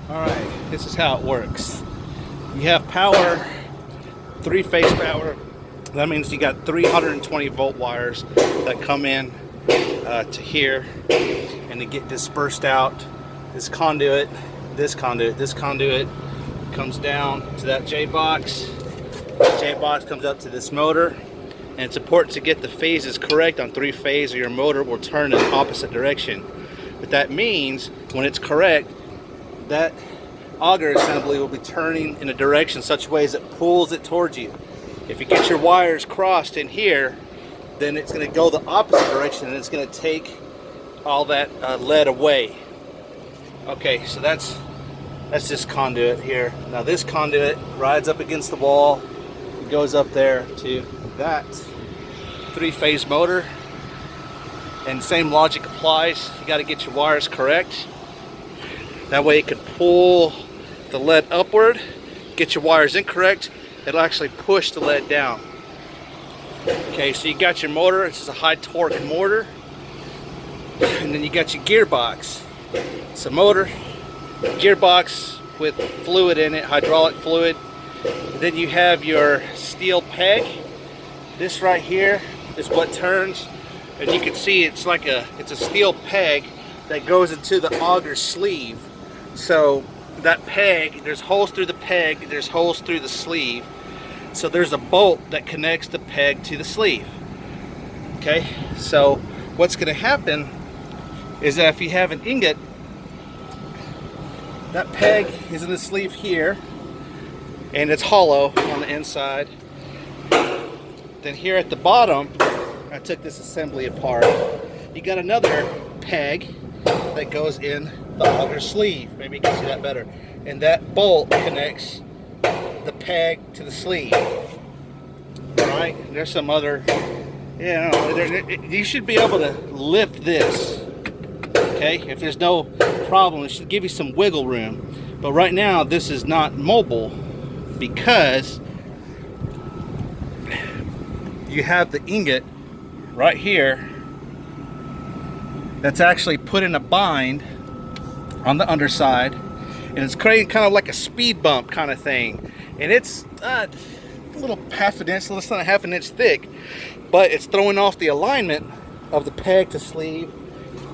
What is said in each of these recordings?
Alright, this is how it works. You have power, three-phase power. That means you got 320 volt wires that come in to here, and they get dispersed out. This conduit, this conduit, this conduit comes down to that J-box. J-box comes up to this motor, and it's important to get the phases correct on three-phase or your motor will turn in the opposite direction. What that means, when it's correct, that auger assembly will be turning in a direction such ways it pulls it towards you. If you get your wires crossed in here, then it's going to go the opposite direction and it's going to take all that lead away. Okay, so that's this conduit here. Now this conduit rides up against the wall. It goes up there to that three-phase motor, and same logic applies. You got to get your wires correct. That way it can pull the lead upward. Get your wires incorrect, it'll actually push the lead down. Okay, so you got your motor. This is a high torque motor. And then you got your gearbox. It's a motor, gearbox with fluid in it, hydraulic fluid. And then you have your steel peg. This right here is what turns. And you can see it's a steel peg that goes into the auger sleeve. So that peg, there's holes through the peg, there's holes through the sleeve. So there's a bolt that connects the peg to the sleeve. Okay, so what's going to happen is that if you have an ingot, that peg is in the sleeve here, and it's hollow on the inside. Then here at the bottom, I took this assembly apart. You got another peg that goes in the auger sleeve. Maybe you can see that better. And that bolt connects the peg to the sleeve. Alright, there's some other, you should be able to lift this. Okay, if there's no problem, it should give you some wiggle room. But right now, this is not mobile because you have the ingot right here that's actually put in a bind on the underside, and it's creating kind of like a speed bump kind of thing, and it's a little half an inch, less than a half an inch thick, but it's throwing off the alignment of the peg to sleeve,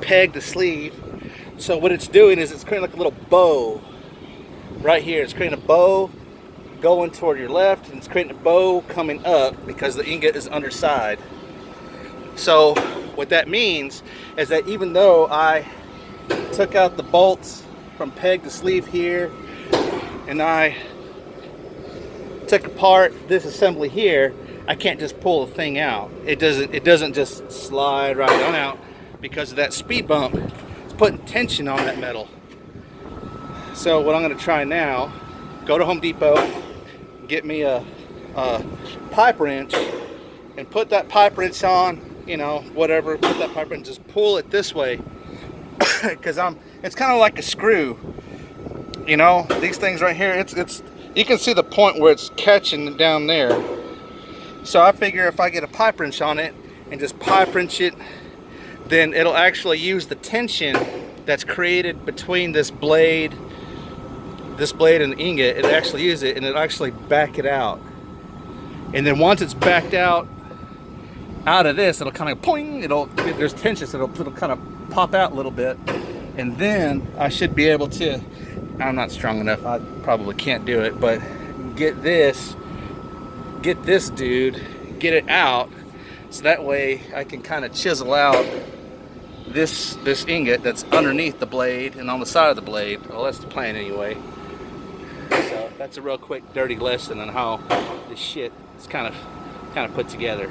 peg to sleeve. So what it's doing is it's creating like a little bow right here. It's creating a bow going toward your left, and it's creating a bow coming up because the ingot is underside. So what that means is that even though I took out the bolts from peg to sleeve here, and I took apart this assembly here, I can't just pull the thing out. It doesn't just slide right on out because of that speed bump. It's putting tension on that metal. So what I'm going to try now, go to Home Depot, get me a pipe wrench, and put that pipe wrench on, whatever, put that pipe wrench, just pull it this way, because it's kind of like a screw, these things right here, it's you can see the point where it's catching down there. So I figure if I get a pipe wrench on it and just pipe wrench it, then it'll actually use the tension that's created between this blade and the ingot. It'll actually use it, and it'll actually back it out. And then once it's backed out of this, it'll kind of poing, there's tension, so it'll kind of pop out a little bit, and then I should be able to, I'm not strong enough, I probably can't do it, but get this dude, get it out, so that way I can kind of chisel out this ingot that's underneath the blade and on the side of the blade. Well, that's the plan anyway. So that's a real quick dirty lesson on how this shit is kind of put together.